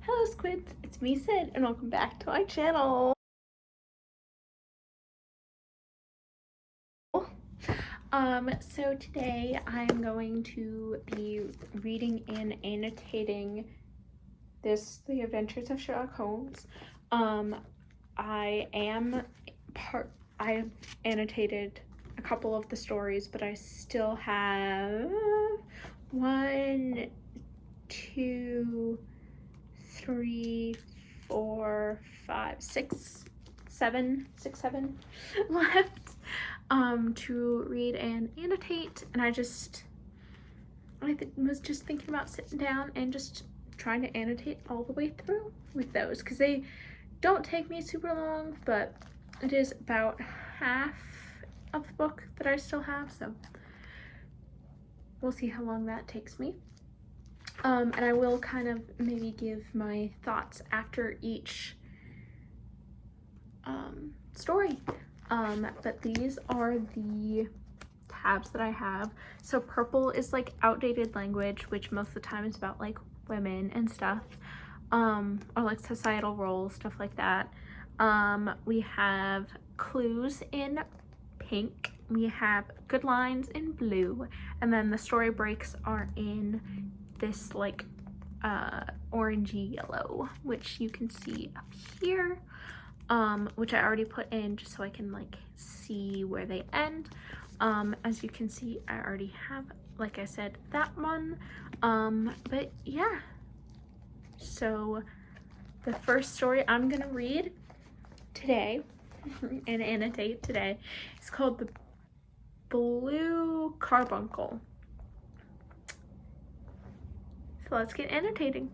Hello squids, it's me Sid and welcome back to my channel. So today I'm going to be reading and annotating The Adventures of Sherlock Holmes. I have annotated a couple of the stories, but I still have 1, 2, 3, 4, 5, 6, 7 left to read and annotate, and I was just thinking about sitting down and just trying to annotate all the way through with those, because they don't take me super long, but it is about half of the book that I still have, so we'll see how long that takes me. And I will kind of maybe give my thoughts after each story. But these are the tabs that I have. So purple is like outdated language, which most of the time is about like women and stuff, or like societal roles, stuff like that. We have clues in pink, we have good lines in blue, and then the story breaks are in this like orangey yellow, which you can see up here, which I already put in just so I can like see where they end. As you can see, I already have, like I said, that one. But yeah, so the first story I'm gonna read today and annotate today is called The Blue Carbuncle. So let's get annotating.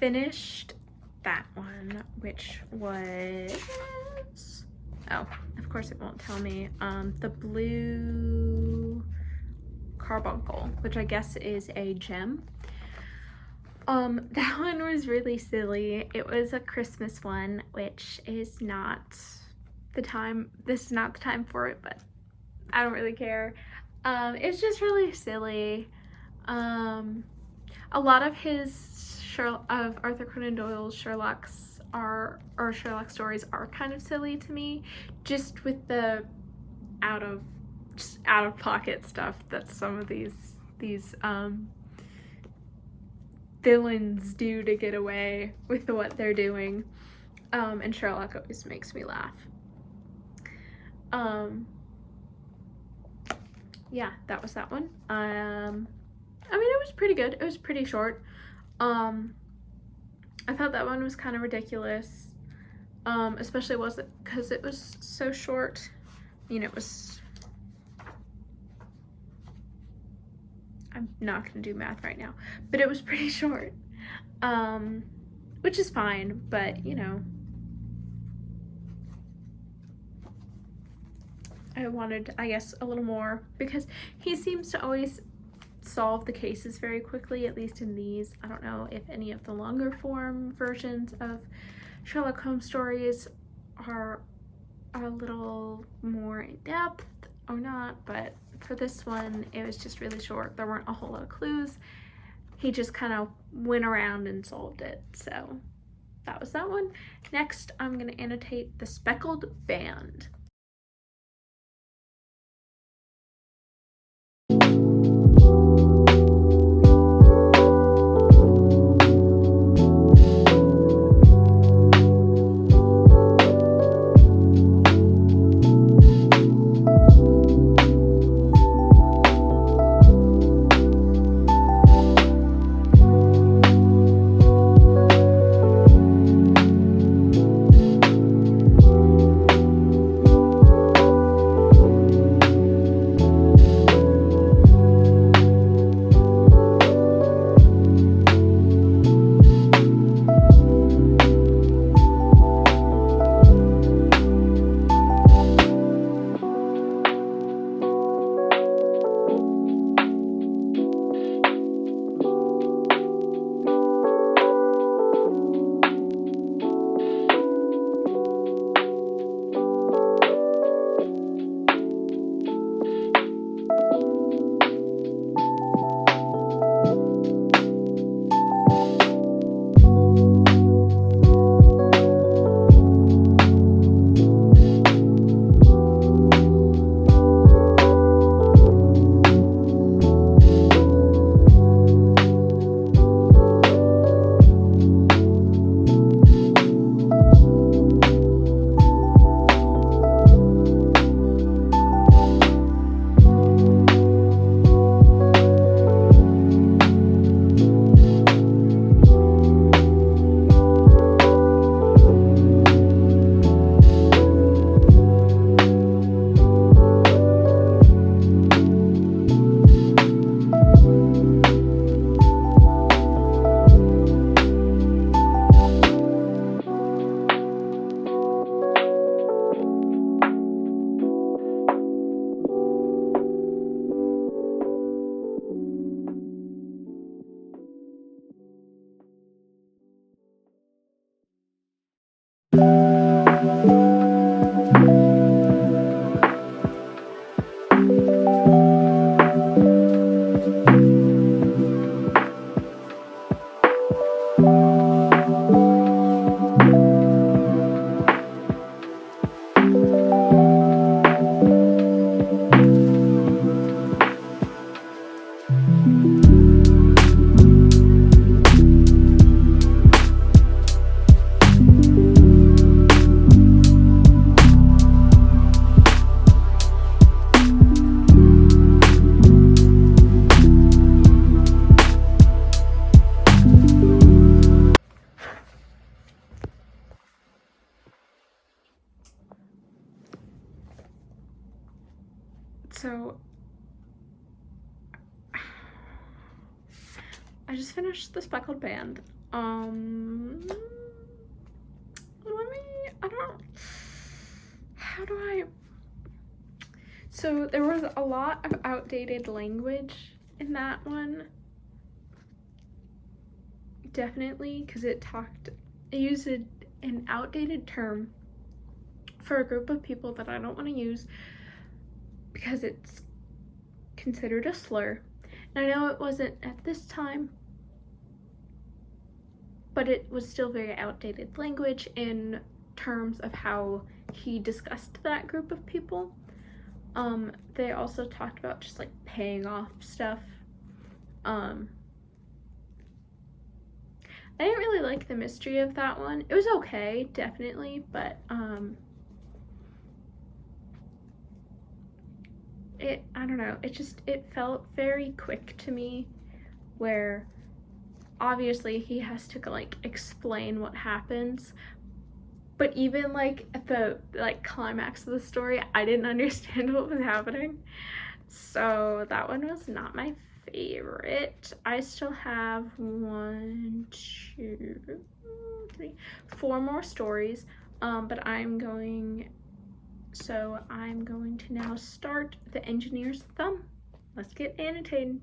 Finished that one, which was, oh, of course it won't tell me, The Blue Carbuncle, which I guess is a gem. That one was really silly. It was a Christmas one, which is not the time, this is not the time for it, but I don't really care. It's just really silly. A lot of his Arthur Conan Doyle's Sherlock stories are kind of silly to me, just with the out of pocket stuff that some of these villains do to get away with what they're doing. And Sherlock always makes me laugh. Yeah, that was that one. I mean, it was pretty good. It was pretty short. I thought that one was kind of ridiculous, especially because it was so short. I mean, it was, I'm not gonna do math right now, but it was pretty short, which is fine, but you know, I wanted, I guess, a little more, because he seems to always solve the cases very quickly, at least in these. I don't know if any of the longer form versions of Sherlock Holmes stories are a little more in depth or not, but for this one, it was just really short. There weren't a whole lot of clues. He just kind of went around and solved it. So that was that one. Next, I'm going to annotate the speckled band. So I just finished the speckled band. So there was a lot of outdated language in that one. Definitely, because it used an outdated term for a group of people that I don't want to use because it's considered a slur. And I know it wasn't at this time, but it was still very outdated language in terms of how he discussed that group of people. They also talked about just like paying off stuff. I didn't really like the mystery of that one. It was okay, definitely, but I don't know, it felt very quick to me, where obviously he has to like explain what happens, but even like at the like climax of the story, I didn't understand what was happening. So that one was not my favorite. I still have 1, 2, 3, 4 more stories, but I'm going to now start the engineer's thumb. Let's get annotating.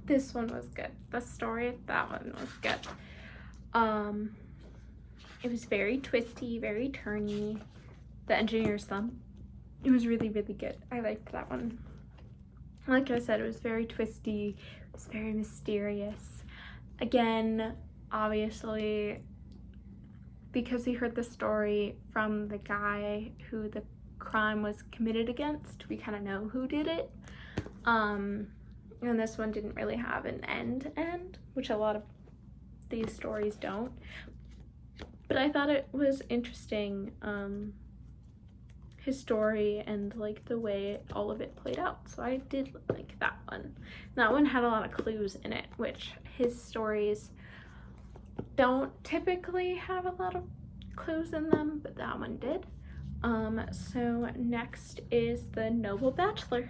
This one was good. The story of that one was good. It was very twisty, very turny. The engineer's thumb. It was really, really good. I liked that one. Like I said, it was very twisty. It was very mysterious. Again, obviously, because we heard the story from the guy who the crime was committed against, we kind of know who did it. And this one didn't really have an end, which a lot of these stories don't. But I thought it was interesting, his story and like the way all of it played out. So I did like that one. That one had a lot of clues in it, which his stories don't typically have a lot of clues in them, but that one did. So next is The Noble Bachelor.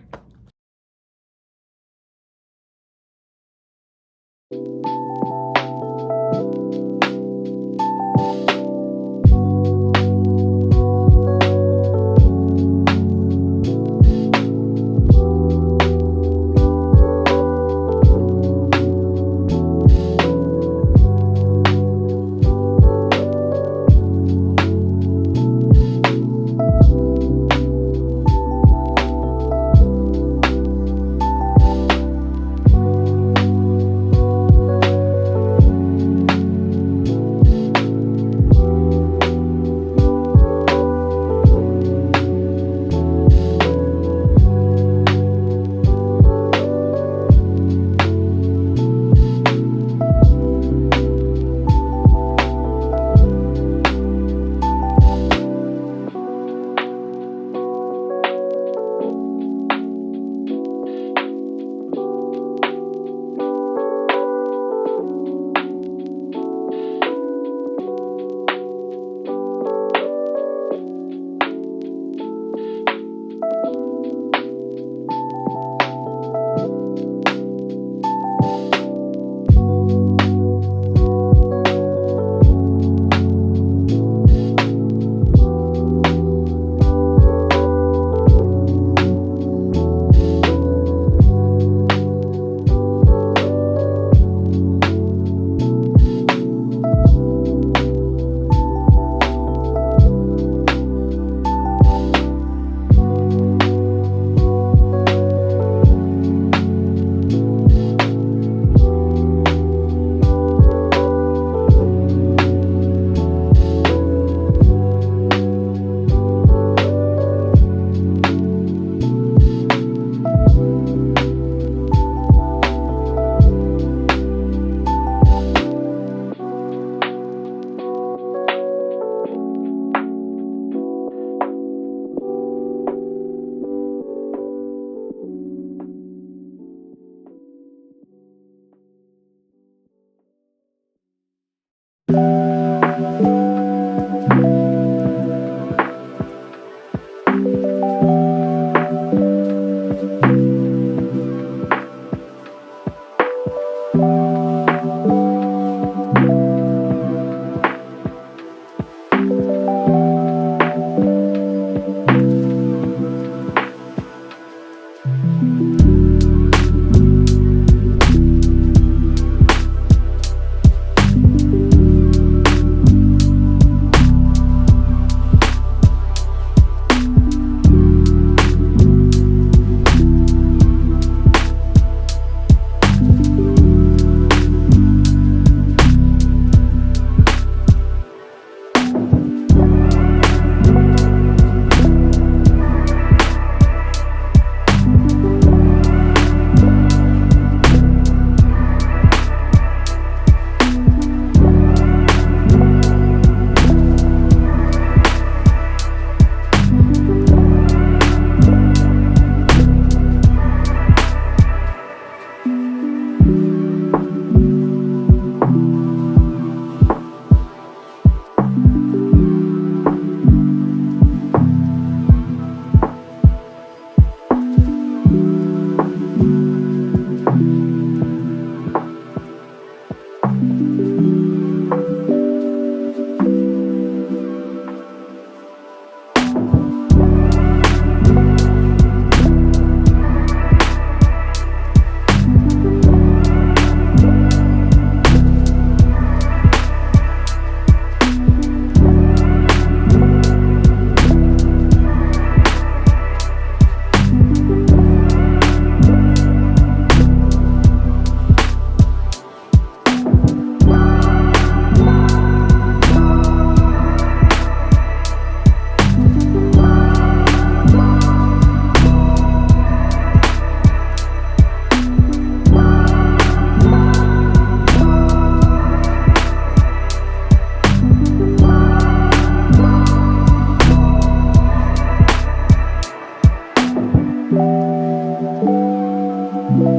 That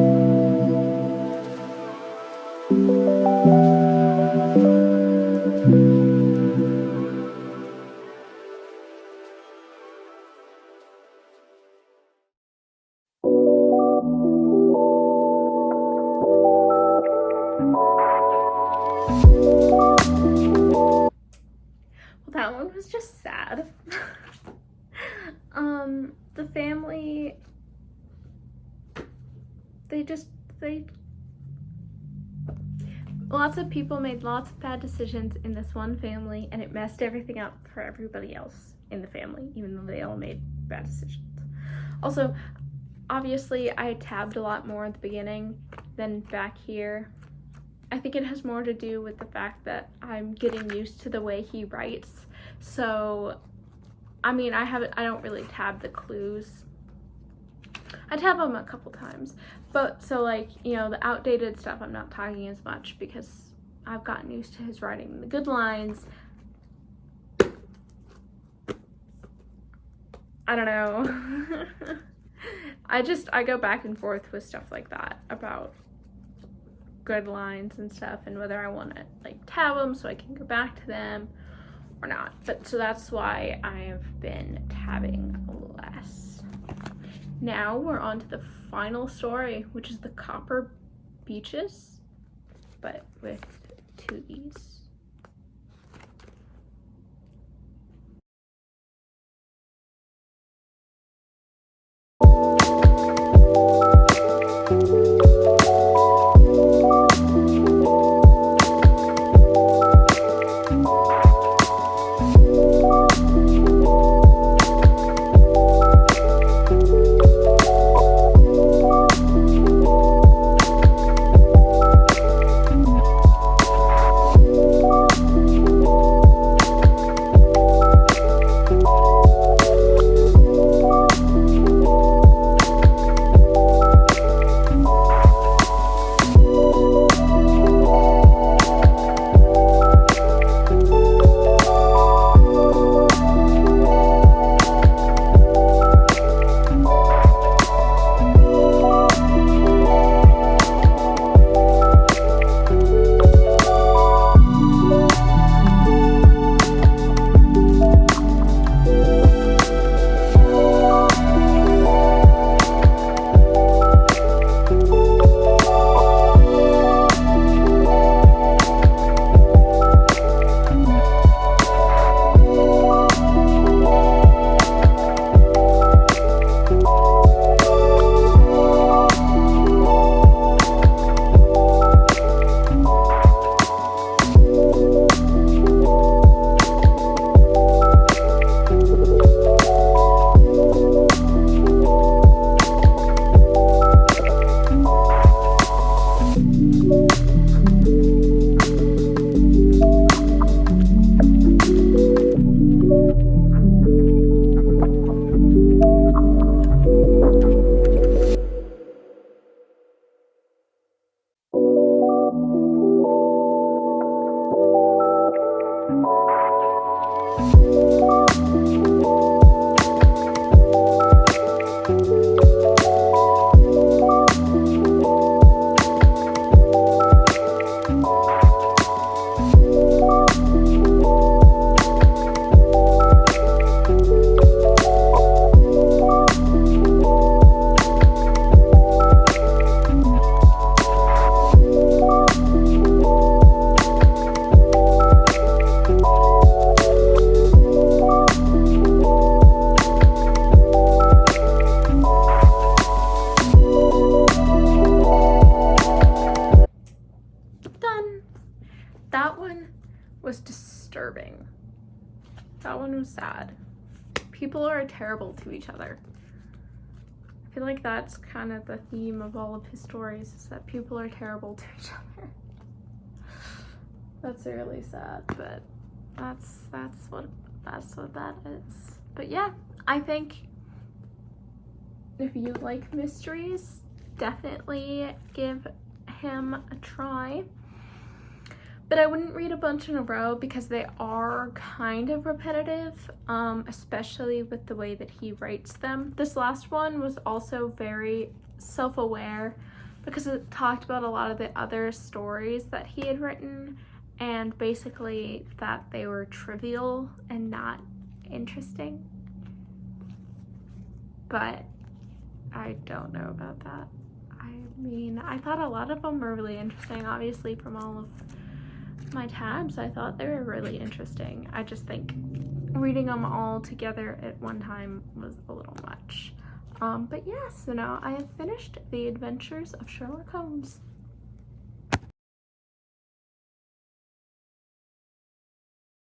one was just sad. The family, lots of people made lots of bad decisions in this one family, and it messed everything up for everybody else in the family, even though they all made bad decisions. Also, obviously, I tabbed a lot more at the beginning than back here. I think it has more to do with the fact that I'm getting used to the way he writes. So, I mean, I don't really tab the clues. I tab them a couple times, but so like, you know, the outdated stuff I'm not tagging as much because I've gotten used to his writing. The good lines, I don't know. I go back and forth with stuff like that about good lines and stuff and whether I want to like tab them so I can go back to them or not. But so that's why I have been tabbing less. Now we're on to the final story, which is the Copper Beaches, but with 2 E's. That one was disturbing. That one was sad. People are terrible to each other. I feel like that's kind of the theme of all of his stories, is that people are terrible to each other. That's really sad, but that's what that is. But yeah, I think if you like mysteries, definitely give him a try. But I wouldn't read a bunch in a row because they are kind of repetitive, especially with the way that he writes them. This last one was also very self-aware because it talked about a lot of the other stories that he had written, and basically that they were trivial and not interesting. But I don't know about that. I mean, I thought a lot of them were really interesting. Obviously, from all of my tabs, I thought they were really interesting. I just think reading them all together at one time was a little much. But yeah, so now I have finished The Adventures of Sherlock Holmes.